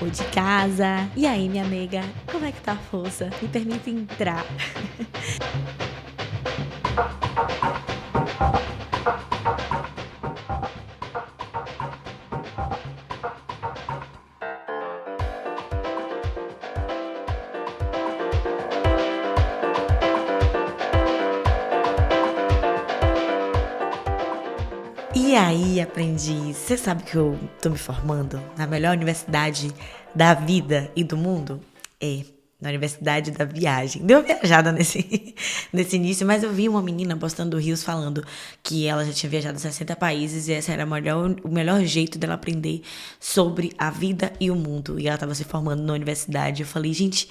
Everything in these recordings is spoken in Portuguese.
ou de casa. E aí, minha amiga, como é que tá a força? Me permite entrar. E aí, aprendiz, você sabe que eu tô me formando na melhor universidade da vida e do mundo? Na Universidade da Viagem. Deu uma viajada nesse início, mas eu vi uma menina postando rios falando que ela já tinha viajado 60 países e esse era o melhor jeito dela aprender sobre a vida e o mundo. E ela tava se formando na universidade. Eu falei, gente,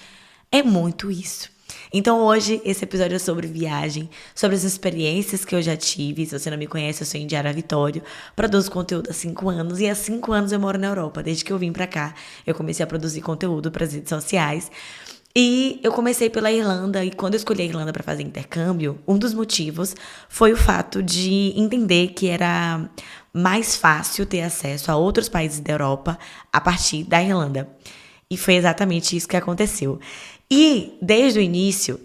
é muito isso. Então hoje esse episódio é sobre viagem, sobre as experiências que eu já tive. Se você não me conhece, eu sou Indiara Vitório, produzo conteúdo há 5 anos e há 5 anos eu moro na Europa. Desde que eu vim pra cá, eu comecei a produzir conteúdo para as redes sociais. E eu comecei pela Irlanda, e quando eu escolhi a Irlanda para fazer intercâmbio, um dos motivos foi o fato de entender que era mais fácil ter acesso a outros países da Europa a partir da Irlanda. E foi exatamente isso que aconteceu. E desde o início,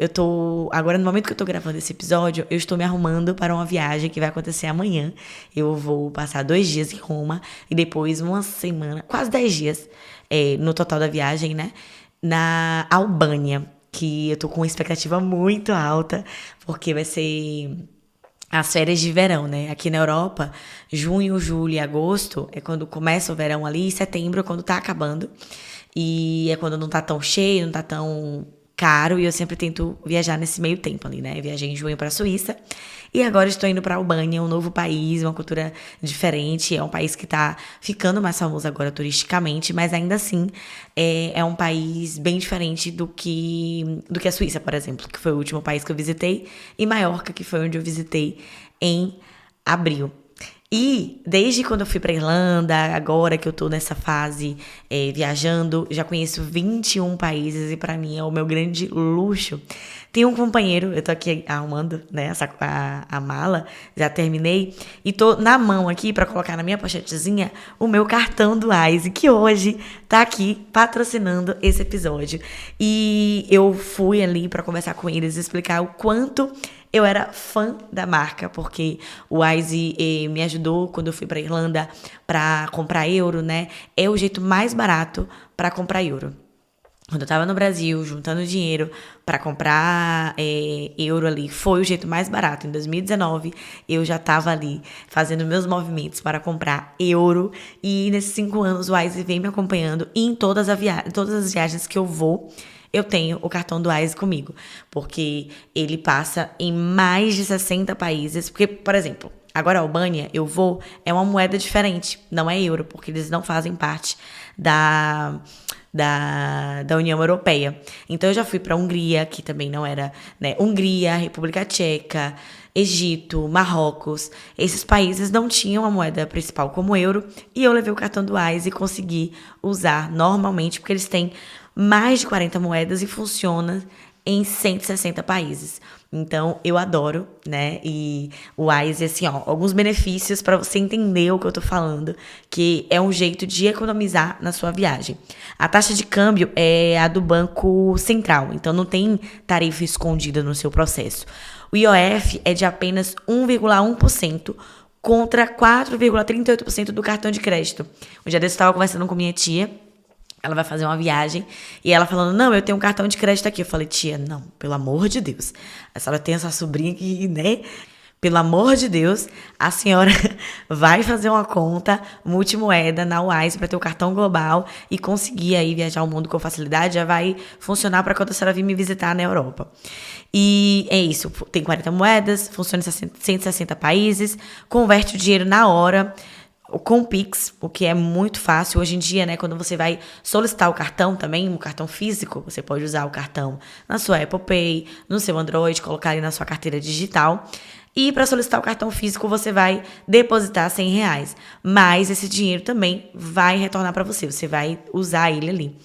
agora no momento que eu tô gravando esse episódio, eu estou me arrumando para uma viagem que vai acontecer amanhã. Eu vou passar 2 dias em Roma e depois uma semana, quase 10 dias, no total da viagem, né? Na Albânia, que eu tô com uma expectativa muito alta, porque vai ser as férias de verão, né? Aqui na Europa, junho, julho e agosto é quando começa o verão ali, e setembro é quando tá acabando. E é quando não tá tão cheio, não tá tão caro, e eu sempre tento viajar nesse meio tempo ali, né? Eu viajei em junho pra Suíça, e agora estou indo pra Albânia, um novo país, uma cultura diferente. É um país que tá ficando mais famoso agora turisticamente, mas ainda assim é um país bem diferente do que a Suíça, por exemplo, que foi o último país que eu visitei, e Maiorca, que foi onde eu visitei em abril. E desde quando eu fui pra Irlanda, agora que eu tô nessa fase viajando, já conheço 21 países e pra mim é o meu grande luxo. Tem um companheiro, eu tô aqui arrumando, né, a mala, já terminei, e tô na mão aqui pra colocar na minha pochetezinha o meu cartão do Wise, que hoje tá aqui patrocinando esse episódio. E eu fui ali pra conversar com eles e explicar o quanto eu era fã da marca, porque o Wise me ajudou quando eu fui pra Irlanda pra comprar euro, né? É o jeito mais barato pra comprar euro. Quando eu tava no Brasil, juntando dinheiro pra comprar euro ali, foi o jeito mais barato. Em 2019, eu já tava ali fazendo meus movimentos para comprar euro. E nesses 5 anos, o Wise vem me acompanhando em todas as viagens que eu vou. Eu tenho o cartão do Wise comigo, porque ele passa em mais de 60 países. Porque, por exemplo, agora a Albânia, é uma moeda diferente, não é euro, porque eles não fazem parte da União Europeia. Então eu já fui para Hungria, que também não era, né? Hungria, República Tcheca, Egito, Marrocos. Esses países não tinham a moeda principal como euro, e eu levei o cartão do Wise e consegui usar normalmente, porque eles têm mais de 40 moedas e funciona em 160 países. Então, eu adoro, né? E o Wise, assim, ó, alguns benefícios para você entender o que eu tô falando, que é um jeito de economizar na sua viagem. A taxa de câmbio é a do Banco Central, então não tem tarifa escondida no seu processo. O IOF é de apenas 1,1%, contra 4,38% do cartão de crédito. Um dia desse eu estava conversando com minha tia. Ela vai fazer uma viagem e ela falando, não, eu tenho um cartão de crédito aqui. Eu falei, tia, não, pelo amor de Deus. A senhora tem essa sobrinha aqui, né? Pelo amor de Deus, a senhora vai fazer uma conta multimoeda na Wise para ter o cartão global e conseguir aí viajar o mundo com facilidade. Já vai funcionar para quando a senhora vir me visitar na Europa. E é isso, tem 40 moedas, funciona em 160 países, converte o dinheiro na hora, com o Pix, o que é muito fácil. Hoje em dia, né, quando você vai solicitar o cartão também, um cartão físico, você pode usar o cartão na sua Apple Pay, no seu Android, colocar ali na sua carteira digital. E para solicitar o cartão físico, você vai depositar R$ 100. Mas esse dinheiro também vai retornar para você. Você vai usar ele ali.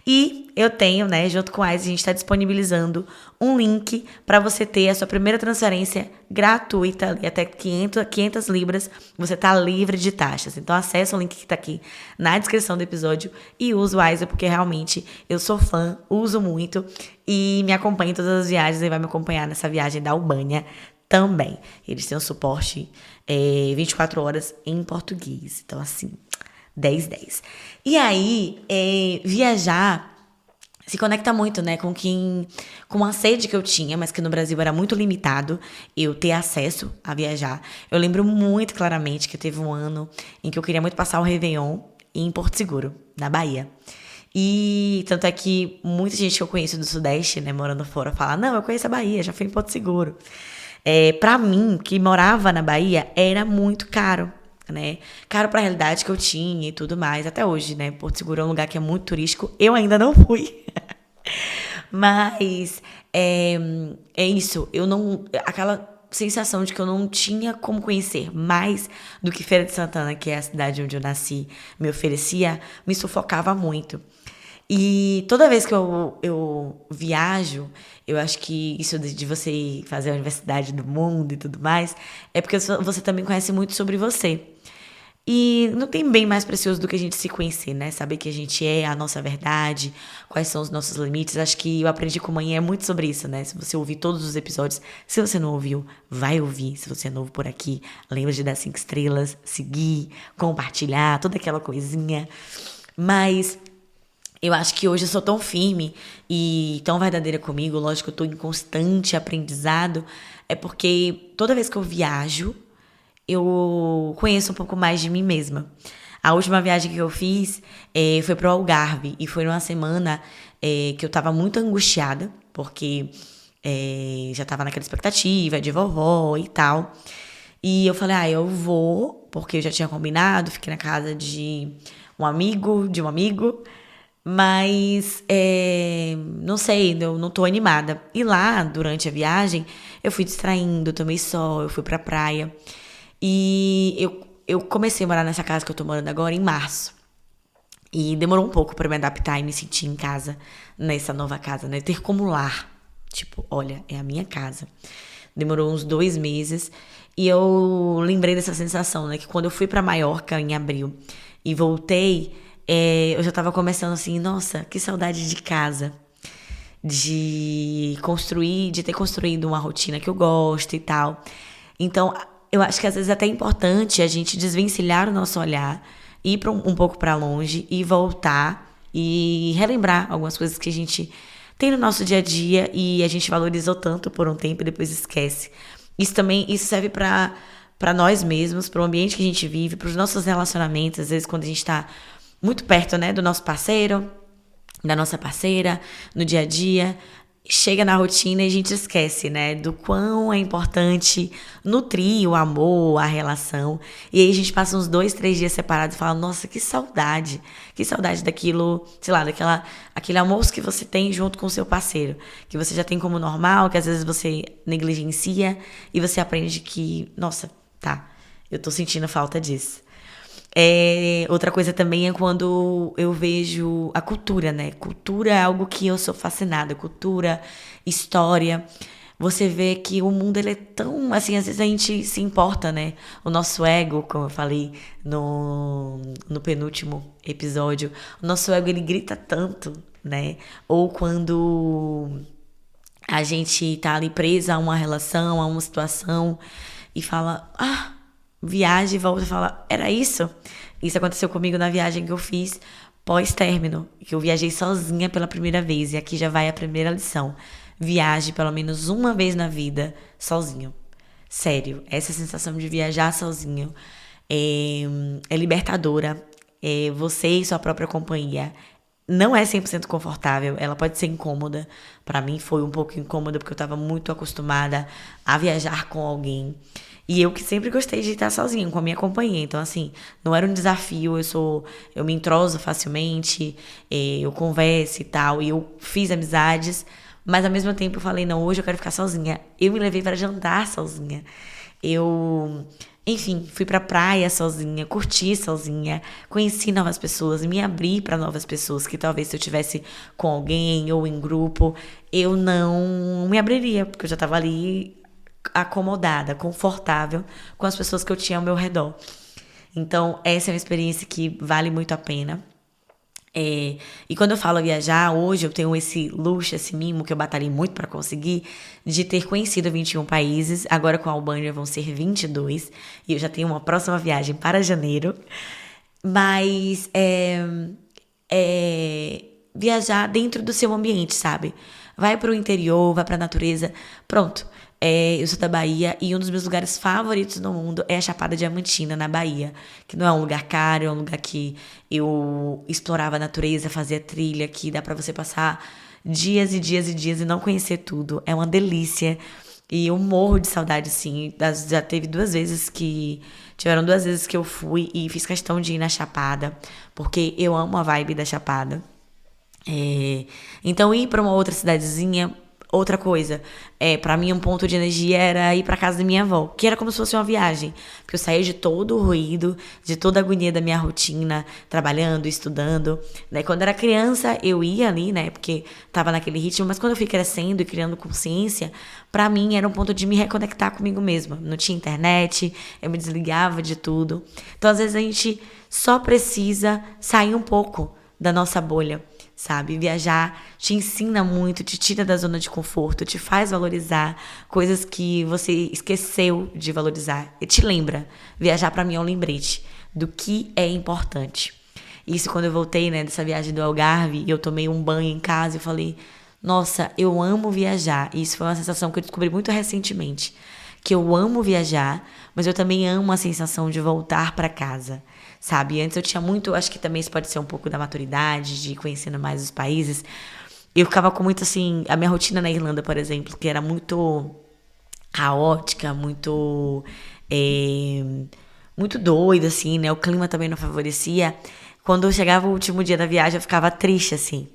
E eu tenho, né, junto com a Ice, a gente está disponibilizando um link para você ter a sua primeira transferência gratuita, ali, até 500 libras, você tá livre de taxas. Então acessa o link que tá aqui na descrição do episódio e usa o Ice, porque realmente eu sou fã, uso muito e me acompanha em todas as viagens e vai me acompanhar nessa viagem da Albânia também. Eles têm um suporte 24 horas em português. Então, assim, 10/10. E aí, viajar se conecta muito, né, com a sede que eu tinha, mas que no Brasil era muito limitado eu ter acesso a viajar. Eu lembro muito claramente que teve um ano em que eu queria muito passar o Réveillon em Porto Seguro, na Bahia. E tanto é que muita gente que eu conheço do Sudeste, né, morando fora, fala, não, eu conheço a Bahia, já fui em Porto Seguro. Pra mim, que morava na Bahia, era muito caro, né? Caro pra realidade que eu tinha e tudo mais. Até hoje, né? Porto Seguro é um lugar que é muito turístico. Eu ainda não fui. Mas é isso. Eu não... Aquela sensação de que eu não tinha como conhecer mais do que Feira de Santana, que é a cidade onde eu nasci, me oferecia, me sufocava muito. E toda vez que eu viajo, eu acho que isso de você fazer a universidade do mundo e tudo mais, é porque você também conhece muito sobre você. E não tem bem mais precioso do que a gente se conhecer, né? Saber que a gente é a nossa verdade, quais são os nossos limites. Acho que eu aprendi com manhã é muito sobre isso, né? Se você ouvir todos os episódios, se você não ouviu, vai ouvir. Se você é novo por aqui, lembra de dar 5 estrelas, seguir, compartilhar, toda aquela coisinha. Mas eu acho que hoje eu sou tão firme e tão verdadeira comigo, lógico que eu tô em constante aprendizado, é porque toda vez que eu viajo, eu conheço um pouco mais de mim mesma. A última viagem que eu fiz foi pro Algarve e foi numa semana que eu tava muito angustiada, porque já tava naquela expectativa de vovó e tal. E eu falei, eu vou, porque eu já tinha combinado, fiquei na casa de um amigo, mas não sei, eu não tô animada. E lá, durante a viagem, eu fui distraindo, tomei sol, eu fui pra praia. E eu comecei a morar nessa casa que eu tô morando agora em março. E demorou um pouco pra me adaptar e me sentir em casa, nessa nova casa, né? Ter como lar. Tipo, olha, é a minha casa. Demorou uns 2 meses. E eu lembrei dessa sensação, né? Que quando eu fui pra Maiorca em abril e voltei, eu já tava começando assim, nossa, que saudade de casa. De ter construído uma rotina que eu gosto e tal. Então, eu acho que às vezes é até importante a gente desvencilhar o nosso olhar, ir um pouco para longe e voltar e relembrar algumas coisas que a gente tem no nosso dia a dia e a gente valorizou tanto por um tempo e depois esquece. Isso serve para nós mesmos, para o ambiente que a gente vive, para os nossos relacionamentos, às vezes quando a gente está muito perto, né, do nosso parceiro, da nossa parceira, no dia a dia, chega na rotina e a gente esquece, né, do quão é importante nutrir o amor, a relação. E aí a gente passa uns 2, 3 dias separados e fala, nossa, que saudade daquilo, sei lá, aquele almoço que você tem junto com o seu parceiro, que você já tem como normal, que às vezes você negligencia e você aprende que, nossa, tá, eu tô sentindo falta disso. Outra coisa também é quando eu vejo a cultura, né? Cultura é algo que eu sou fascinada. Cultura, história. Você vê que o mundo ele é tão... Assim, às vezes a gente se importa, né? O nosso ego, como eu falei no penúltimo episódio, o nosso ego ele grita tanto, né? Ou quando a gente tá ali presa a uma relação, a uma situação e fala... viagem e volta e fala, era isso? Isso aconteceu comigo na viagem que eu fiz pós-término, que eu viajei sozinha pela primeira vez, e aqui já vai a primeira lição. Viaje pelo menos uma vez na vida sozinho. Sério, essa sensação de viajar sozinho é libertadora. Você e sua própria companhia. Não é 100% confortável, ela pode ser incômoda. Pra mim foi um pouco incômoda, porque eu tava muito acostumada a viajar com alguém. E eu que sempre gostei de estar sozinha, com a minha companhia. Então, assim, não era um desafio, eu me entroso facilmente, eu converso e tal, e eu fiz amizades, mas ao mesmo tempo eu falei, não, hoje eu quero ficar sozinha. Eu me levei para jantar sozinha. Eu, enfim, fui pra praia sozinha, curti sozinha, conheci novas pessoas, me abri pra novas pessoas que talvez se eu tivesse com alguém ou em grupo, eu não me abriria, porque eu já tava ali acomodada, confortável com as pessoas que eu tinha ao meu redor. Então, essa é uma experiência que vale muito a pena. E quando eu falo viajar, hoje eu tenho esse luxo, esse mimo que eu batalhei muito para conseguir, de ter conhecido 21 países. Agora com a Albânia vão ser 22. E eu já tenho uma próxima viagem para janeiro. Mas viajar dentro do seu ambiente, sabe? Vai pro interior, vai pra natureza. Pronto. Eu sou da Bahia e um dos meus lugares favoritos no mundo é a Chapada Diamantina, na Bahia. Que não é um lugar caro, é um lugar que eu explorava a natureza, fazia trilha, que dá pra você passar dias e dias e dias e não conhecer tudo. É uma delícia. E eu morro de saudade, sim. Já teve duas vezes que. Tiveram duas vezes que eu fui e fiz questão de ir na Chapada, porque eu amo a vibe da Chapada. Então ir para uma outra cidadezinha, outra coisa. Para mim um ponto de energia era ir para casa da minha avó, que era como se fosse uma viagem, porque eu saía de todo o ruído, de toda a agonia da minha rotina, trabalhando, estudando, né? Quando era criança eu ia ali, né, porque tava naquele ritmo, mas quando eu fui crescendo e criando consciência, para mim era um ponto de me reconectar comigo mesma. Não tinha internet, eu me desligava de tudo. Então às vezes a gente só precisa sair um pouco da nossa bolha, sabe? Viajar te ensina muito, te tira da zona de conforto, te faz valorizar coisas que você esqueceu de valorizar. E te lembra. Viajar pra mim é um lembrete do que é importante. Isso quando eu voltei, né, dessa viagem do Algarve, e eu tomei um banho em casa, eu falei, nossa, eu amo viajar. E isso foi uma sensação que eu descobri muito recentemente. Que eu amo viajar, mas eu também amo a sensação de voltar pra casa, sabe? Antes eu tinha muito, acho que também isso pode ser um pouco da maturidade, de conhecendo mais os países. Eu ficava com muito assim, a minha rotina na Irlanda, por exemplo, que era muito caótica, muito doida, assim, né? O clima também não favorecia. Quando chegava o último dia da viagem, eu ficava triste, assim.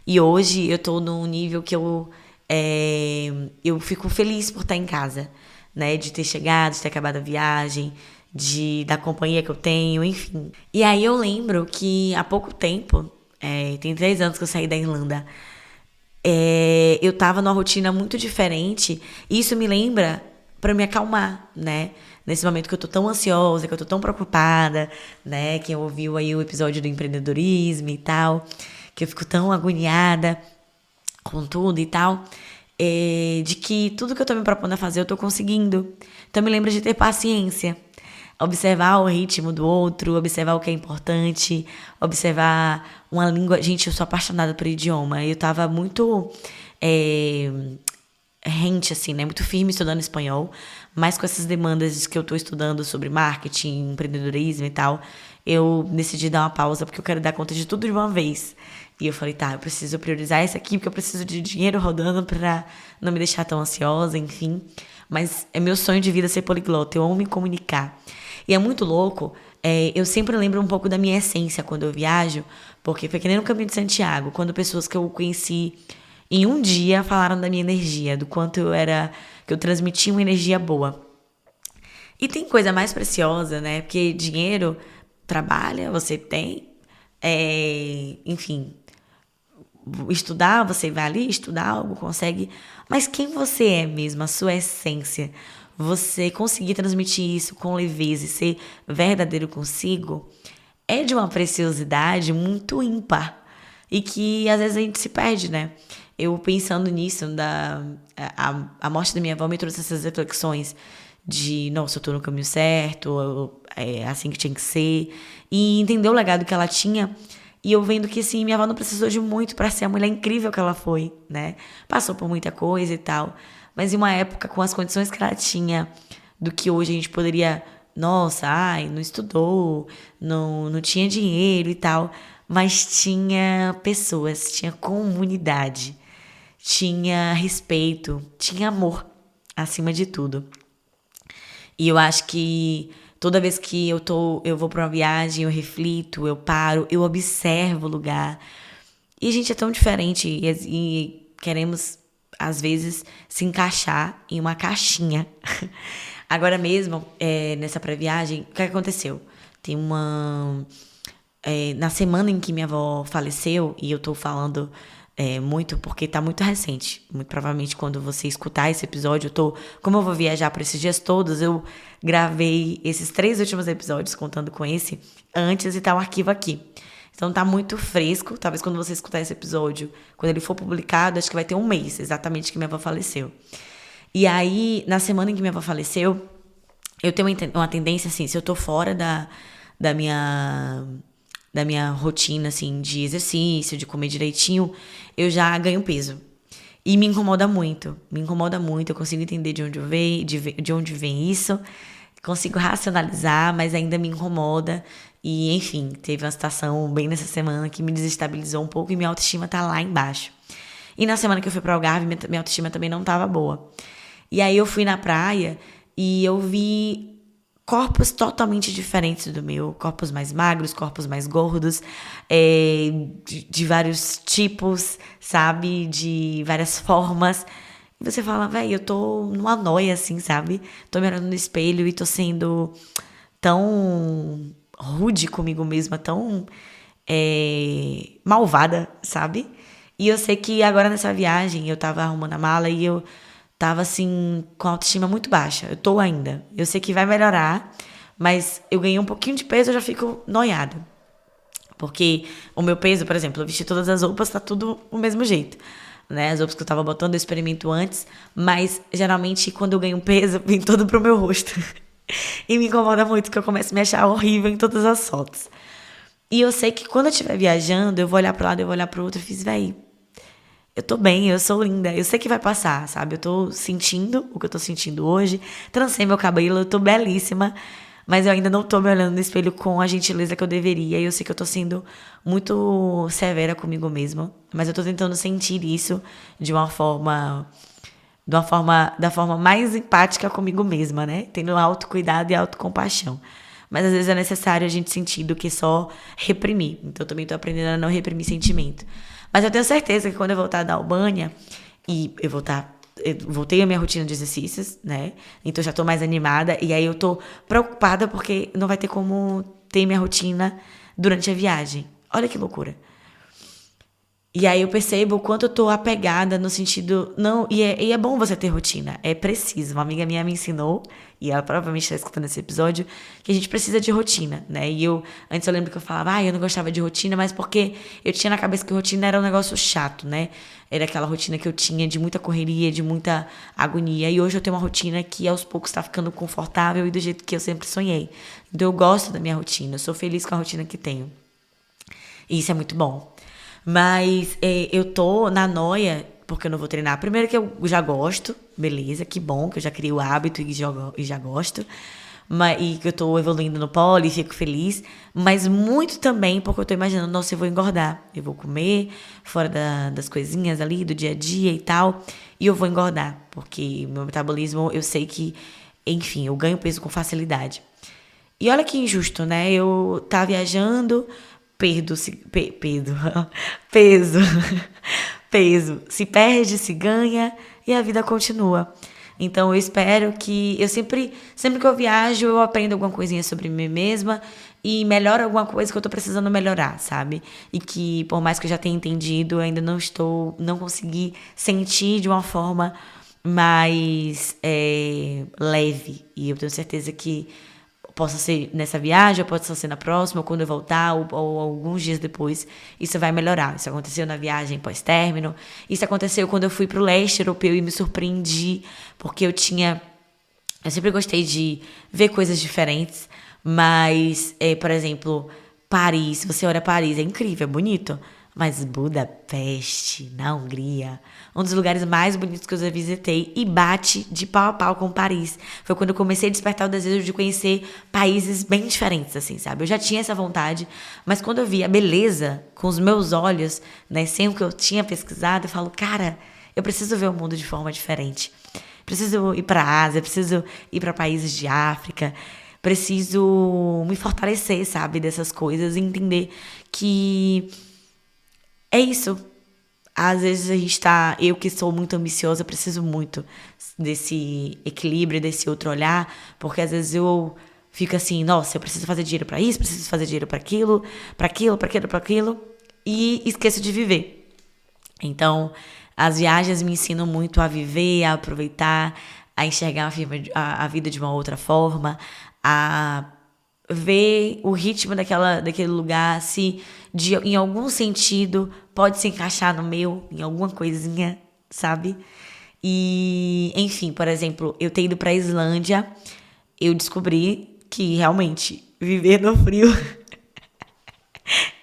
E hoje eu tô num nível que eu fico feliz por estar em casa, né? De ter chegado, de ter acabado a viagem, da companhia que eu tenho, enfim. E aí eu lembro que há pouco tempo, tem 3 anos que eu saí da Irlanda, eu tava numa rotina muito diferente. E isso me lembra pra me acalmar, né? Nesse momento que eu tô tão ansiosa, que eu tô tão preocupada, né? Quem ouviu aí o episódio do empreendedorismo e tal, que eu fico tão agoniada com tudo e tal, de que tudo que eu tô me propondo a fazer eu tô conseguindo. Então me lembra de ter paciência, observar o ritmo do outro, observar o que é importante, observar uma língua. Gente, eu sou apaixonada por idioma. Eu tava muito rente, assim, né? Muito firme estudando espanhol, mas com essas demandas que eu tô estudando sobre marketing, empreendedorismo e tal, eu decidi dar uma pausa porque eu quero dar conta de tudo de uma vez. E eu falei, tá, eu preciso priorizar isso aqui porque eu preciso de dinheiro rodando pra não me deixar tão ansiosa, enfim. Mas é meu sonho de vida ser poliglota, eu amo me comunicar. E é muito louco, eu sempre lembro um pouco da minha essência quando eu viajo, porque foi que nem no Caminho de Santiago, quando pessoas que eu conheci em um dia falaram da minha energia, do quanto que eu transmitia uma energia boa. E tem coisa mais preciosa, né? Porque dinheiro, trabalha, você tem, enfim, estudar, você vai ali estudar algo, consegue. Mas quem você é mesmo, a sua essência, você conseguir transmitir isso com leveza e ser verdadeiro consigo, é de uma preciosidade muito ímpar. E que às vezes a gente se perde, né? Eu pensando nisso, a morte da minha avó me trouxe essas reflexões de, nossa, eu tô no caminho certo, é assim que tinha que ser. E entender o legado que ela tinha. E eu vendo que, assim, minha avó não precisou de muito pra ser a mulher incrível que ela foi, né? Passou por muita coisa e tal. Mas em uma época, com as condições que ela tinha, do que hoje a gente poderia, nossa, ai, não estudou, não tinha dinheiro e tal. Mas tinha pessoas, tinha comunidade, tinha respeito, tinha amor, acima de tudo. E eu acho que toda vez que eu vou pra uma viagem, eu reflito, eu paro, eu observo o lugar. E a gente é tão diferente e queremos, às vezes, se encaixar em uma caixinha. Agora mesmo, nessa pré-viagem, o que aconteceu? Tem uma... na semana em que minha avó faleceu, e eu tô falando muito porque tá muito recente. Muito provavelmente quando você escutar esse episódio, como eu vou viajar por esses dias todos, eu gravei esses 3 últimos episódios, contando com esse, antes e tá o arquivo aqui. Então tá muito fresco. Talvez quando você escutar esse episódio, quando ele for publicado, acho que vai ter 1 mês, exatamente, que minha avó faleceu. E aí, na semana em que minha avó faleceu, eu tenho uma tendência, assim, se eu tô fora da minha rotina, assim, de exercício, de comer direitinho, eu já ganho peso. E me incomoda muito, eu consigo entender de onde vem isso, consigo racionalizar, mas ainda me incomoda. E, enfim, teve uma situação bem nessa semana que me desestabilizou um pouco e minha autoestima tá lá embaixo. E na semana que eu fui pra Algarve, minha autoestima também não tava boa. E aí eu fui na praia e eu vi corpos totalmente diferentes do meu. Corpos mais magros, corpos mais gordos, de vários tipos, sabe? De várias formas. E você fala, velho, eu tô numa noia, assim, sabe? Tô me olhando no espelho e tô sendo tão rude comigo mesma, tão malvada, sabe? E eu sei que agora nessa viagem eu tava arrumando a mala e eu tava assim, com a autoestima muito baixa. Eu tô ainda. Eu sei que vai melhorar, mas eu ganhei um pouquinho de peso, eu já fico noiada. Porque o meu peso, por exemplo, eu vesti todas as roupas, tá tudo o mesmo jeito. Né? As roupas que eu tava botando, eu experimento antes, mas geralmente quando eu ganho peso, vem todo pro meu rosto. E me incomoda muito, que eu começo a me achar horrível em todas as fotos. E eu sei que quando eu estiver viajando, eu vou olhar pro lado, eu vou olhar pro outro, eu fiz, véi, eu tô bem, eu sou linda, eu sei que vai passar, sabe? Eu tô sentindo o que eu tô sentindo hoje, trancei meu cabelo, eu tô belíssima, mas eu ainda não tô me olhando no espelho com a gentileza que eu deveria, e eu sei que eu tô sendo muito severa comigo mesma, mas eu tô tentando sentir isso da forma mais empática comigo mesma, né? Tendo autocuidado e autocompaixão. Mas às vezes é necessário a gente sentir do que só reprimir. Então eu também tô aprendendo a não reprimir sentimento. Mas eu tenho certeza que quando eu voltar da Albânia, e eu voltei a minha rotina de exercícios, né? Então eu já tô mais animada. E aí eu tô preocupada porque não vai ter como ter minha rotina durante a viagem. Olha que loucura. E aí eu percebo o quanto eu tô apegada no sentido... Não, e é bom você ter rotina. É preciso. Uma amiga minha me ensinou, e ela provavelmente está escutando esse episódio, que a gente precisa de rotina, né? E antes eu lembro que eu falava, eu não gostava de rotina, mas porque eu tinha na cabeça que rotina era um negócio chato, né? Era aquela rotina que eu tinha de muita correria, de muita agonia. E hoje eu tenho uma rotina que aos poucos tá ficando confortável e do jeito que eu sempre sonhei. Então eu gosto da minha rotina, eu sou feliz com a rotina que tenho. E isso é muito bom. Mas eu tô na noia, porque eu não vou treinar. Primeiro que eu já gosto, beleza, que bom, que eu já criei o hábito e já gosto. E que eu tô evoluindo no pole e fico feliz. Mas muito também porque eu tô imaginando, nossa, eu vou engordar. Eu vou comer fora das coisinhas ali, do dia a dia e tal. E eu vou engordar, porque meu metabolismo, eu sei que, enfim, eu ganho peso com facilidade. E olha que injusto, né? Eu tava viajando... peso, peso, se perde, se ganha e a vida continua. Então eu espero que eu sempre que eu viajo eu aprendo alguma coisinha sobre mim mesma e melhoro alguma coisa que eu tô precisando melhorar, sabe? E que por mais que eu já tenha entendido, eu ainda não consegui sentir de uma forma mais leve. E eu tenho certeza que possa ser nessa viagem, ou pode ser na próxima, ou quando eu voltar, ou alguns dias depois, isso vai melhorar. Isso aconteceu na viagem pós-término. Isso aconteceu quando eu fui pro leste europeu e me surpreendi, porque eu sempre gostei de ver coisas diferentes, mas, por exemplo, Paris, você olha Paris, é incrível, é bonito. Mas Budapeste, na Hungria, um dos lugares mais bonitos que eu já visitei e bate de pau a pau com Paris. Foi quando eu comecei a despertar o desejo de conhecer países bem diferentes, assim, sabe? Eu já tinha essa vontade, mas quando eu vi a beleza com os meus olhos, né, sem o que eu tinha pesquisado, eu falo, cara, eu preciso ver o mundo de forma diferente. Preciso ir para a Ásia, preciso ir para países de África, preciso me fortalecer, sabe, dessas coisas e entender que... é isso. Às vezes eu que sou muito ambiciosa, preciso muito desse equilíbrio, desse outro olhar, porque às vezes eu fico assim, nossa, eu preciso fazer dinheiro pra isso, preciso fazer dinheiro pra aquilo, pra aquilo, pra aquilo, pra aquilo, e esqueço de viver. Então, as viagens me ensinam muito a viver, a aproveitar, a enxergar a vida de uma outra forma, a ver o ritmo daquele lugar, se em algum sentido pode se encaixar no meu, em alguma coisinha, sabe? E, enfim, por exemplo, eu ter ido pra Islândia, eu descobri que realmente viver no frio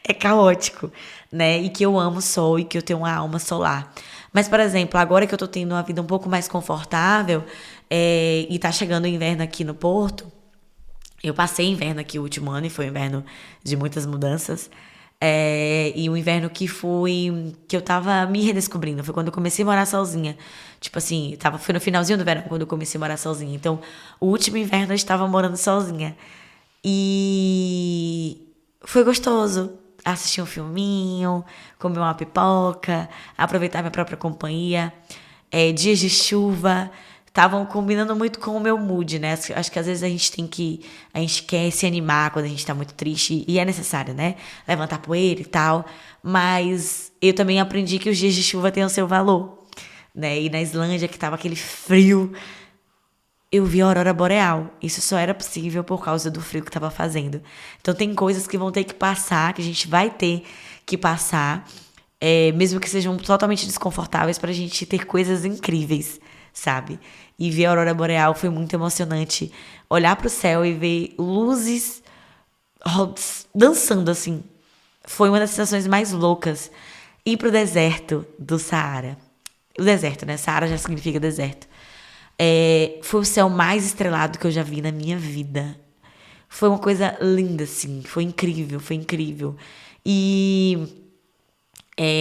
é caótico, né? E que eu amo sol e que eu tenho uma alma solar. Mas, por exemplo, agora que eu tô tendo uma vida um pouco mais confortável, e tá chegando o inverno aqui no Porto, eu passei inverno aqui o último ano e foi um inverno de muitas mudanças. E um inverno que eu tava me redescobrindo. Foi quando eu comecei a morar sozinha. Tipo assim, foi no finalzinho do verão quando eu comecei a morar sozinha. Então, o último inverno eu estava morando sozinha. E foi gostoso. Assistir um filminho, comer uma pipoca, aproveitar minha própria companhia. Dias de chuva estavam combinando muito com o meu mood, né? Acho que às vezes a gente quer se animar quando a gente tá muito triste, e é necessário, né? Levantar poeira e tal. Mas eu também aprendi que os dias de chuva têm o seu valor, né? E na Islândia, que tava aquele frio, eu vi a aurora boreal. Isso só era possível por causa do frio que tava fazendo. Então tem coisas que vão ter que passar, que a gente vai ter que passar, mesmo que sejam totalmente desconfortáveis, pra gente ter coisas incríveis, sabe? E ver a aurora boreal foi muito emocionante. Olhar pro céu e ver luzes dançando assim. Foi uma das sensações mais loucas. Ir pro deserto do Saara. O deserto, né? Saara já significa deserto. Foi o céu mais estrelado que eu já vi na minha vida. Foi uma coisa linda, assim. Foi incrível, foi incrível. E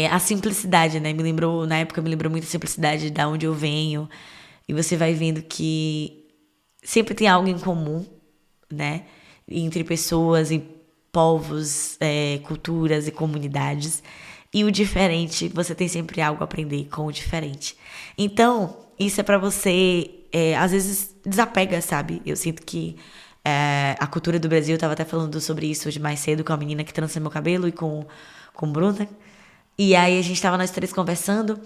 a simplicidade, né? Na época me lembrou muito a simplicidade da onde eu venho. E você vai vendo que sempre tem algo em comum, né? Entre pessoas e povos, culturas e comunidades. E o diferente, você tem sempre algo a aprender com o diferente. Então, isso é pra você, às vezes, desapega, sabe? Eu sinto que a cultura do Brasil, eu tava até falando sobre isso hoje mais cedo com a menina que trança meu cabelo e com Bruna. E aí a gente tava nós três conversando.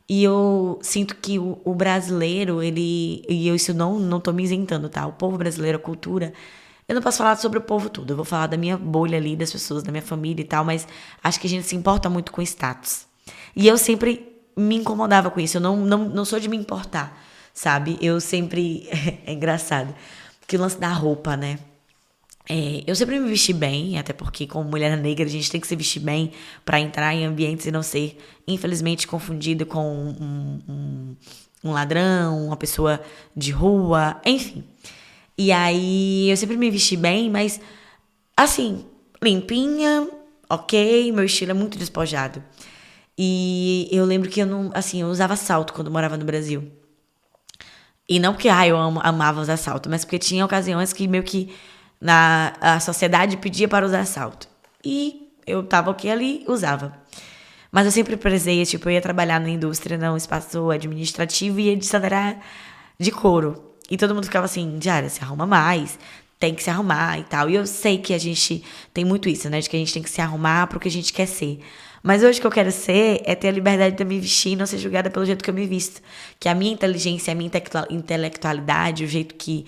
E eu sinto que o brasileiro, e eu isso não tô me isentando, tá? O povo brasileiro, a cultura. Eu não posso falar sobre o povo todo, eu vou falar da minha bolha ali, das pessoas, da minha família e tal, mas acho que a gente se importa muito com status. E eu sempre me incomodava com isso, eu não sou de me importar, sabe? Eu sempre. É engraçado. Porque o lance da roupa, né? Eu sempre me vesti bem, até porque como mulher negra a gente tem que se vestir bem pra entrar em ambientes e não ser, infelizmente, confundido com um ladrão, uma pessoa de rua, enfim. E aí eu sempre me vesti bem, mas assim, limpinha, ok, meu estilo é muito despojado. E eu lembro que eu não, assim, eu usava salto quando eu morava no Brasil. E não porque eu amava usar salto, mas porque tinha ocasiões que meio que a sociedade pedia para usar salto. E eu tava ok ali, usava. Mas eu sempre prezei, tipo, eu ia trabalhar na indústria, num espaço administrativo e a edição era de couro. E todo mundo ficava assim, Diária, se arruma mais, tem que se arrumar e tal. E eu sei que a gente tem muito isso, né? De que a gente tem que se arrumar pro que a gente quer ser. Mas hoje o que eu quero ser é ter a liberdade de me vestir e não ser julgada pelo jeito que eu me visto. Que a minha inteligência, a minha intelectualidade, o jeito que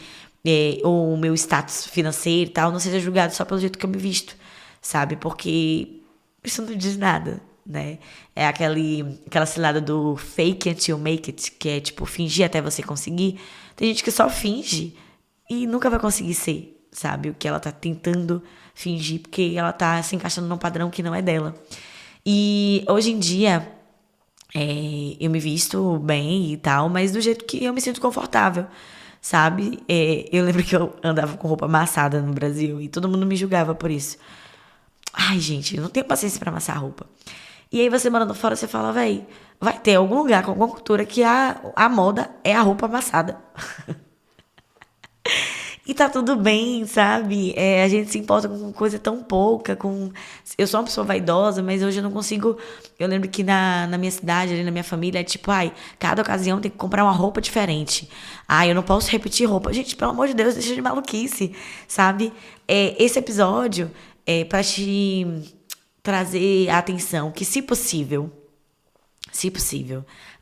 ou o meu status financeiro e tal, não seja julgado só pelo jeito que eu me visto, sabe? Porque isso não diz nada, né? É aquela cilada do fake until you make it, que é tipo fingir até você conseguir. Tem gente que só finge e nunca vai conseguir ser, sabe? O que ela tá tentando fingir, porque ela tá se encaixando num padrão que não é dela. E hoje em dia, eu me visto bem e tal, mas do jeito que eu me sinto confortável, sabe? Eu lembro que eu andava com roupa amassada no Brasil e todo mundo me julgava por isso. Ai, gente, eu não tenho paciência pra amassar roupa. E aí você morando fora, você fala, véi, vai ter algum lugar com alguma cultura que a moda é a roupa amassada. E tá tudo bem, sabe? A gente se importa com coisa tão pouca, com... Eu sou uma pessoa vaidosa, mas hoje eu não consigo... Eu lembro que na minha cidade, ali na minha família, é tipo, ai, cada ocasião tem que comprar uma roupa diferente. Ai, eu não posso repetir roupa. Gente, pelo amor de Deus, deixa de maluquice, sabe? Esse episódio é pra te trazer a atenção que, se possível,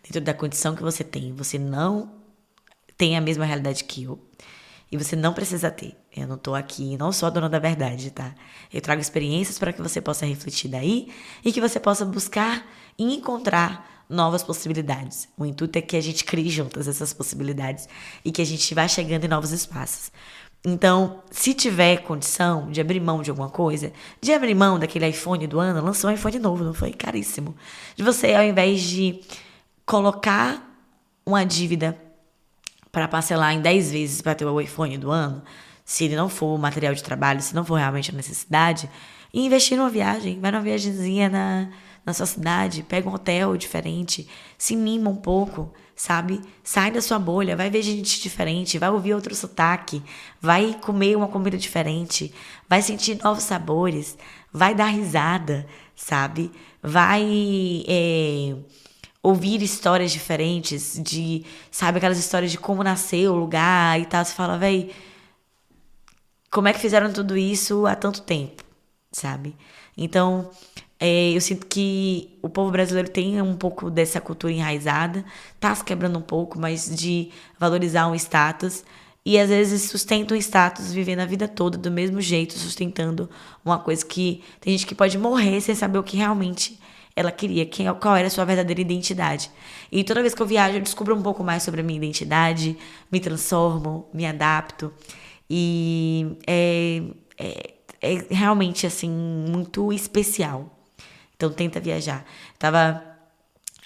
dentro da condição que você não tem a mesma realidade que eu. E você não precisa ter. Eu não tô aqui, não sou a dona da verdade, tá? Eu trago experiências para que você possa refletir daí e que você possa buscar e encontrar novas possibilidades. O intuito é que a gente crie juntas essas possibilidades e que a gente vá chegando em novos espaços. Então, se tiver condição de abrir mão de alguma coisa, de abrir mão daquele iPhone do ano, lançou um iPhone novo, não foi? Caríssimo. De você, ao invés de colocar uma dívida para parcelar em 10 vezes para ter o iPhone do ano, se ele não for material de trabalho, se não for realmente a necessidade, e investir numa viagem, vai numa viagemzinha na sua cidade, pega um hotel diferente, se mima um pouco, sabe? Sai da sua bolha, vai ver gente diferente, vai ouvir outro sotaque, vai comer uma comida diferente, vai sentir novos sabores, vai dar risada, sabe? Vai ouvir histórias diferentes, sabe, aquelas histórias de como nasceu o lugar e tal. Você fala, véi, como é que fizeram tudo isso há tanto tempo, sabe? Então, eu sinto que o povo brasileiro tem um pouco dessa cultura enraizada, tá se quebrando um pouco, mas de valorizar um status. E às vezes sustenta um status vivendo a vida toda do mesmo jeito, sustentando uma coisa que tem gente que pode morrer sem saber o que realmente ela queria, qual era a sua verdadeira identidade. E toda vez que eu viajo, eu descubro um pouco mais sobre a minha identidade, me transformo, me adapto. E é realmente, assim, muito especial. Então, tenta viajar.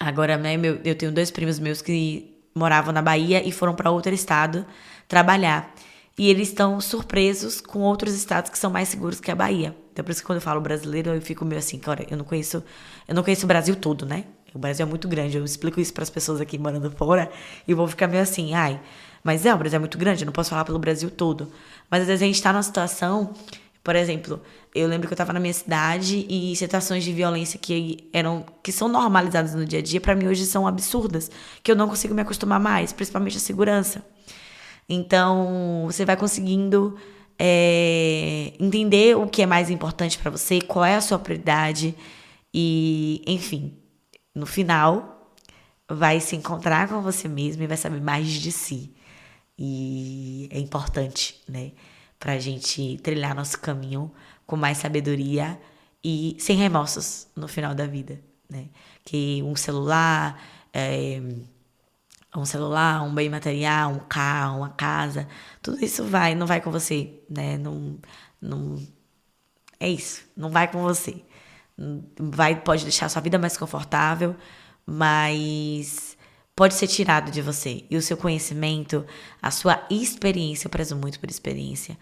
Agora, né, eu tenho 2 primos meus que moravam na Bahia e foram para outro estado trabalhar. E eles estão surpresos com outros estados que são mais seguros que a Bahia. Então, por isso que quando eu falo brasileiro, eu fico meio assim, cara, eu não conheço o Brasil todo, né? O Brasil é muito grande. Eu explico isso para as pessoas aqui morando fora e vou ficar meio assim, ai, mas o Brasil é muito grande, eu não posso falar pelo Brasil todo. Mas às vezes a gente tá numa situação, por exemplo, eu lembro que eu tava na minha cidade e situações de violência que são normalizadas no dia a dia, para mim hoje são absurdas, que eu não consigo me acostumar mais, principalmente a segurança. Então, você vai conseguindo entender o que é mais importante para você, qual é a sua prioridade e, enfim, no final, vai se encontrar com você mesmo e vai saber mais de si. E é importante, né, pra gente trilhar nosso caminho com mais sabedoria e sem remorsos no final da vida, né? Que um celular, um bem material, um carro, uma casa, tudo isso não vai com você, né? Não, é isso, não vai com você. Pode deixar a sua vida mais confortável, mas pode ser tirado de você. E o seu conhecimento, a sua experiência, eu prezo muito por experiência,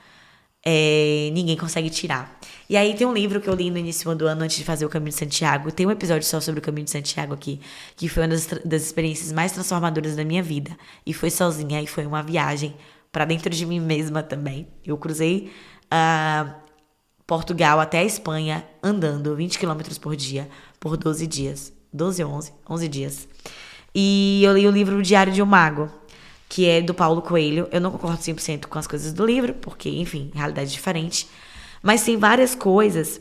ninguém consegue tirar. E aí tem um livro que eu li no início do ano, antes de fazer o Caminho de Santiago. Tem um episódio só sobre o Caminho de Santiago aqui, que foi uma das experiências mais transformadoras da minha vida. E foi sozinha, e foi uma viagem para dentro de mim mesma também. Eu cruzei Portugal até a Espanha, andando 20 quilômetros por dia, por 12 dias. 12 ou 11 dias. E eu li o livro O Diário de um Mago, que é do Paulo Coelho. Eu não concordo 100% com as coisas do livro, porque, enfim, realidade diferente. Mas tem várias coisas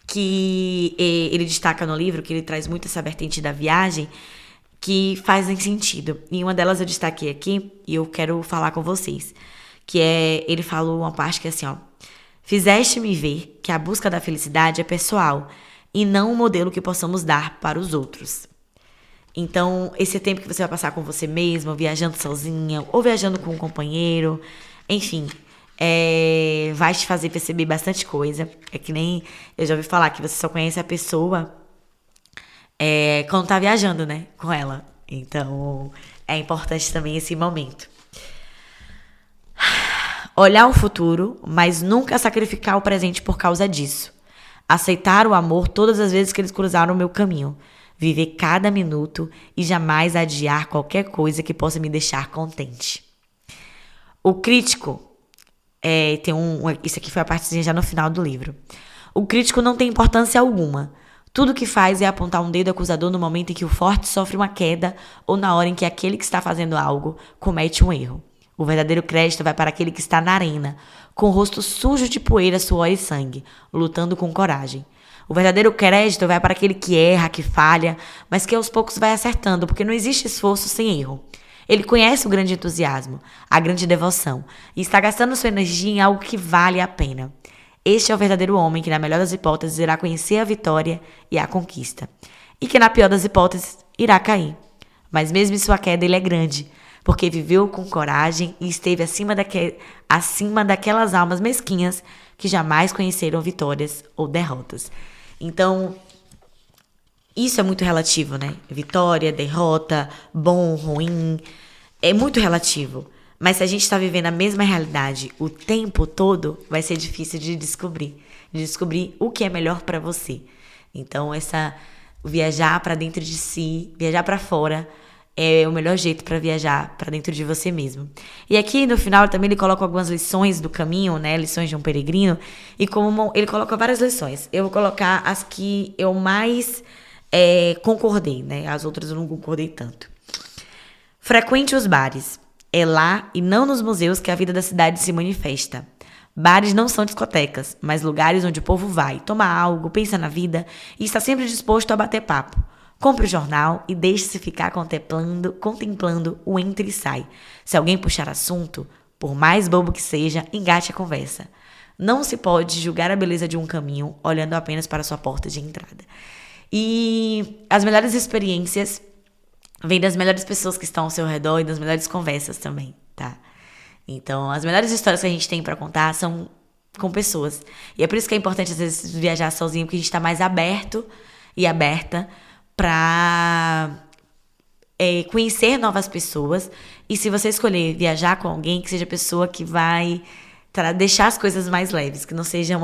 que ele destaca no livro, que ele traz muito essa vertente da viagem, que fazem sentido. E uma delas eu destaquei aqui, e eu quero falar com vocês. Ele falou uma parte que é assim, ó. Fizeste-me ver que a busca da felicidade é pessoal, e não um modelo que possamos dar para os outros. Então, esse tempo que você vai passar com você mesma, viajando sozinha, ou viajando com um companheiro, enfim, vai te fazer perceber bastante coisa. É que nem eu já ouvi falar que você só conhece a pessoa quando tá viajando, né, com ela. Então, é importante também esse momento. Olhar o futuro, mas nunca sacrificar o presente por causa disso. Aceitar o amor todas as vezes que eles cruzaram o meu caminho. Viver cada minuto e jamais adiar qualquer coisa que possa me deixar contente. O crítico Isso aqui foi a partezinha já no final do livro. O crítico não tem importância alguma. Tudo que faz é apontar um dedo acusador no momento em que o forte sofre uma queda ou na hora em que aquele que está fazendo algo comete um erro. O verdadeiro crédito vai para aquele que está na arena, com o rosto sujo de poeira, suor e sangue, lutando com coragem. O verdadeiro crédito vai para aquele que erra, que falha, mas que aos poucos vai acertando, porque não existe esforço sem erro. Ele conhece o grande entusiasmo, a grande devoção, e está gastando sua energia em algo que vale a pena. Este é o verdadeiro homem que, na melhor das hipóteses, irá conhecer a vitória e a conquista. E que, na pior das hipóteses, irá cair. Mas mesmo em sua queda, ele é grande, porque viveu com coragem e esteve acima daquelas almas mesquinhas que jamais conheceram vitórias ou derrotas. Então, isso é muito relativo, né? Vitória, derrota, bom, ruim, é muito relativo. Mas se a gente está vivendo a mesma realidade o tempo todo, vai ser difícil de descobrir o que é melhor para você. Então, viajar para dentro de si, viajar para fora, é o melhor jeito para viajar para dentro de você mesmo. E aqui no final também ele coloca algumas lições do caminho, né? Lições de um peregrino. E como ele coloca várias lições. Eu vou colocar as que eu mais concordei, né? As outras eu não concordei tanto. Frequente os bares. É lá e não nos museus que a vida da cidade se manifesta. Bares não são discotecas, mas lugares onde o povo vai, toma algo, pensa na vida e está sempre disposto a bater papo. Compre o jornal e deixe-se ficar contemplando o entra e sai. Se alguém puxar assunto, por mais bobo que seja, engate a conversa. Não se pode julgar a beleza de um caminho olhando apenas para sua porta de entrada. E as melhores experiências vêm das melhores pessoas que estão ao seu redor e das melhores conversas também, tá? Então, as melhores histórias que a gente tem pra contar são com pessoas. E é por isso que é importante, às vezes, viajar sozinho, porque a gente tá mais aberto e aberta pra conhecer novas pessoas. E se você escolher viajar com alguém, que seja a pessoa que vai deixar as coisas mais leves, que não seja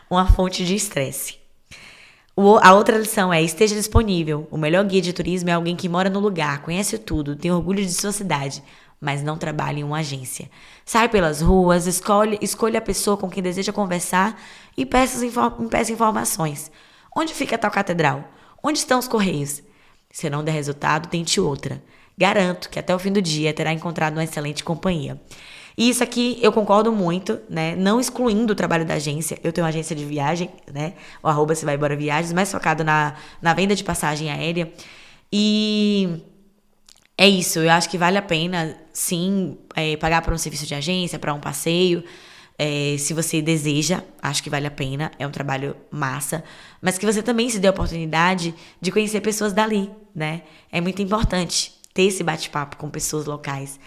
uma fonte de estresse. A outra lição é: esteja disponível. O melhor guia de turismo é alguém que mora no lugar, conhece tudo, tem orgulho de sua cidade, mas não trabalha em uma agência. Sai pelas ruas, escolha a pessoa com quem deseja conversar e peça informações. Onde fica tal catedral? Onde estão os correios? Se não der resultado, tente outra. Garanto que até o fim do dia terá encontrado uma excelente companhia. E isso aqui eu concordo muito, né? Não excluindo o trabalho da agência. Eu tenho uma agência de viagem, né? O @Você Vai Embora Viagens, mais focado na venda de passagem aérea. E é isso, eu acho que vale a pena, sim, pagar por um serviço de agência, para um passeio. Se você deseja, acho que vale a pena. É um trabalho massa. Mas que você também se dê a oportunidade de conhecer pessoas dali, né? É muito importante ter esse bate-papo com pessoas locais.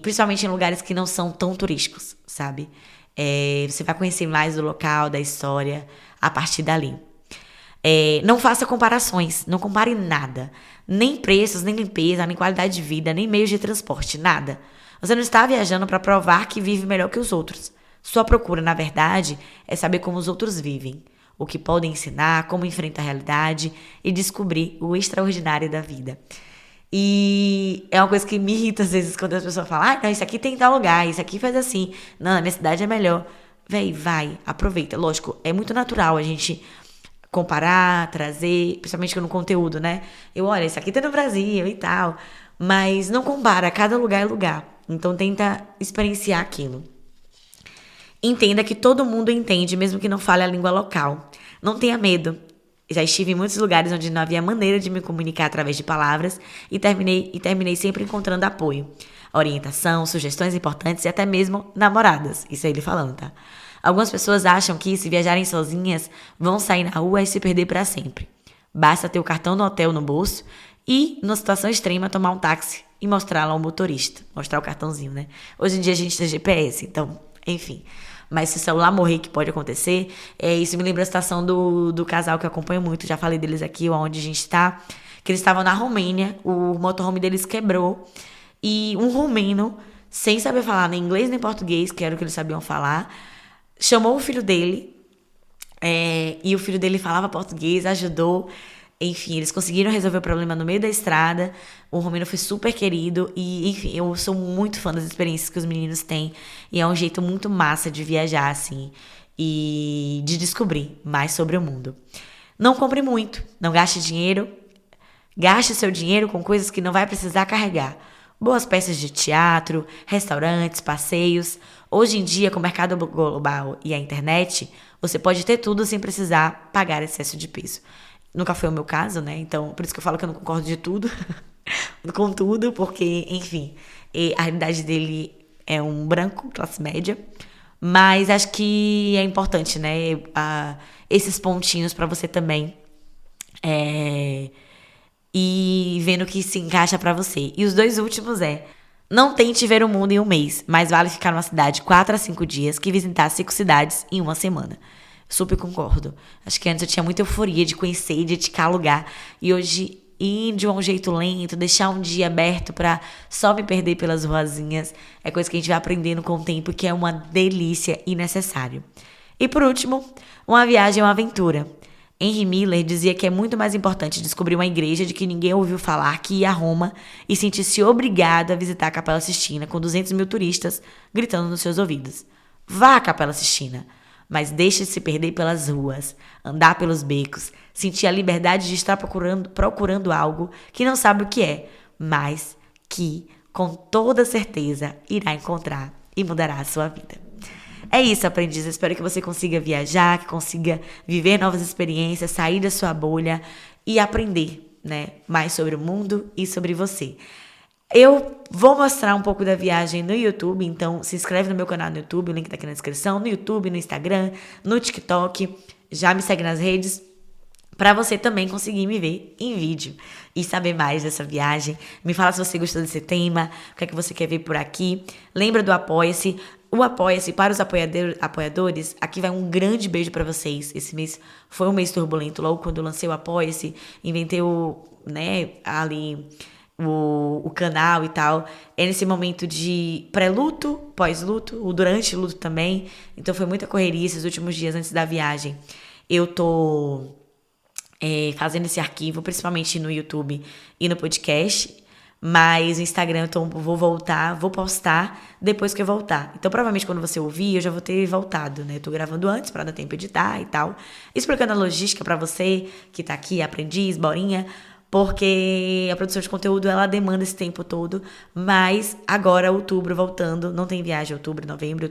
Principalmente em lugares que não são tão turísticos, sabe? Você vai conhecer mais do local, da história, a partir dali. Não faça comparações, não compare nada. Nem preços, nem limpeza, nem qualidade de vida, nem meios de transporte, nada. Você não está viajando para provar que vive melhor que os outros. Sua procura, na verdade, é saber como os outros vivem, o que podem ensinar, como enfrentar a realidade e descobrir o extraordinário da vida. E é uma coisa que me irrita às vezes quando as pessoas falam: não, isso aqui tem tal lugar, isso aqui faz assim, não, na minha cidade é melhor. Véi, vai, aproveita. Lógico, é muito natural a gente comparar, trazer, principalmente no conteúdo, né? Olha, isso aqui tem no Brasil e tal, mas não compara, cada lugar é lugar. Então tenta experienciar aquilo. Entenda que todo mundo entende, mesmo que não fale a língua local. Não tenha medo. Já estive em muitos lugares onde não havia maneira de me comunicar através de palavras e terminei sempre encontrando apoio, orientação, sugestões importantes e até mesmo namoradas. Isso é ele falando, tá? Algumas pessoas acham que, se viajarem sozinhas, vão sair na rua e se perder para sempre. Basta ter o cartão do hotel no bolso e, numa situação extrema, tomar um táxi e mostrá-lo ao motorista. Mostrar o cartãozinho, né? Hoje em dia a gente tem GPS, então, enfim. Mas se o celular morrer, que pode acontecer, isso me lembra a situação do casal que eu acompanho muito, já falei deles aqui, onde a gente tá, que eles estavam na Romênia, o motorhome deles quebrou, e um romeno, sem saber falar nem inglês nem português, que era o que eles sabiam falar, chamou o filho dele, e o filho dele falava português, ajudou, Enfim, eles conseguiram resolver o problema no meio da estrada. O Romeno foi super querido. E, enfim, eu sou muito fã das experiências que os meninos têm. E é um jeito muito massa de viajar, assim. E de descobrir mais sobre o mundo. Não compre muito. Não gaste dinheiro. Gaste seu dinheiro com coisas que não vai precisar carregar. Boas peças de teatro, restaurantes, passeios. Hoje em dia, com o mercado global e a internet, você pode ter tudo sem precisar pagar excesso de peso. Nunca foi o meu caso, né? Então, por isso que eu falo que eu não concordo de tudo. Com tudo, porque, enfim, a realidade dele é um branco, classe média. Mas acho que é importante, né? Esses pontinhos pra você também e vendo o que se encaixa pra você. E os dois últimos não tente ver o mundo em um mês, mas vale ficar numa cidade 4 a 5 dias que visitar 5 cidades em uma semana. Super concordo. Acho que antes eu tinha muita euforia de conhecer e de dedicar lugar. E hoje, ir de um jeito lento, deixar um dia aberto pra só me perder pelas ruazinhas, é coisa que a gente vai aprendendo com o tempo, que é uma delícia e necessário. E por último, uma viagem é uma aventura. Henry Miller dizia que é muito mais importante descobrir uma igreja de que ninguém ouviu falar que ia a Roma e sentir-se obrigado a visitar a Capela Sistina com 200 mil turistas gritando nos seus ouvidos. Vá à Capela Sistina, mas deixe de se perder pelas ruas, andar pelos becos, sentir a liberdade de estar procurando algo que não sabe o que é, mas que, com toda certeza, irá encontrar e mudará a sua vida. É isso, aprendiz. Eu espero que você consiga viajar, que consiga viver novas experiências, sair da sua bolha e aprender, né, mais sobre o mundo e sobre você. Eu vou mostrar um pouco da viagem no YouTube, então se inscreve no meu canal no YouTube, o link tá aqui na descrição, no YouTube, no Instagram, no TikTok, já me segue nas redes, para você também conseguir me ver em vídeo e saber mais dessa viagem. Me fala se você gostou desse tema, o que é que você quer ver por aqui. Lembra do Apoia-se. O Apoia-se, para os apoiadores, aqui vai um grande beijo para vocês. Esse mês foi um mês turbulento, logo quando eu lancei o Apoia-se, inventei o canal e tal. É nesse momento de pré-luto, pós-luto, o durante luto também. Então foi muita correria esses últimos dias antes da viagem. Eu tô fazendo esse arquivo, principalmente no YouTube e no podcast. Mas no Instagram eu vou postar depois que eu voltar. Então, provavelmente, quando você ouvir, eu já vou ter voltado, né? Eu tô gravando antes pra dar tempo de editar e tal. Explicando a logística pra você que tá aqui, aprendiz, borinha. Porque a produção de conteúdo, ela demanda esse tempo todo. Mas agora, outubro, voltando, não tem viagem outubro, novembro.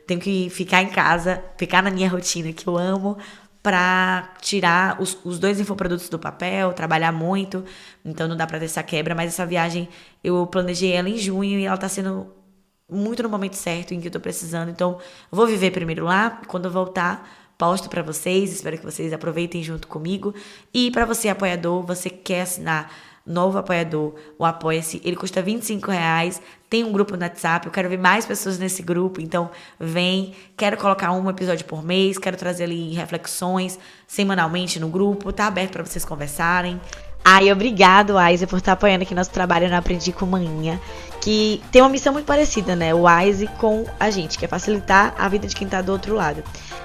Tenho que ficar em casa, ficar na minha rotina que eu amo, pra tirar os 2 infoprodutos do papel, trabalhar muito, então não dá pra ter essa quebra, mas essa viagem eu planejei ela em junho e ela tá sendo muito no momento certo em que eu tô precisando, então eu vou viver primeiro lá, quando eu voltar, posto pra vocês, espero que vocês aproveitem junto comigo, e pra você apoiador, você quer assinar novo apoiador, o Apoia-se, ele custa R$25, tem um grupo no WhatsApp, eu quero ver mais pessoas nesse grupo, então vem, quero colocar um episódio por mês, quero trazer ali reflexões semanalmente no grupo, tá aberto para vocês conversarem. Ai, obrigado, Wise, por estar apoiando aqui nosso trabalho no Aprendi com Manhã, que tem uma missão muito parecida, né? O Wise com a gente, que é facilitar a vida de quem tá do outro lado.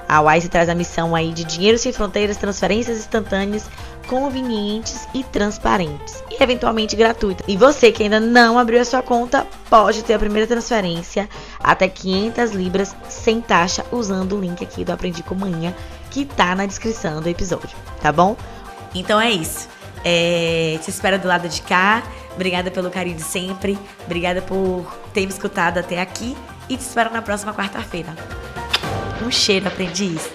A Wise traz a missão aí de dinheiro sem fronteiras, transferências instantâneas, convenientes e transparentes, e eventualmente gratuitas. E você que ainda não abriu a sua conta, pode ter a primeira transferência até 500 libras sem taxa usando o link aqui do Aprendi com Manhã, que tá na descrição do episódio, tá bom? Então é isso. Te espero do lado de cá. Obrigada pelo carinho de sempre. Obrigada por ter me escutado até aqui. E te espero na próxima quarta-feira. Um cheiro, aprendiz!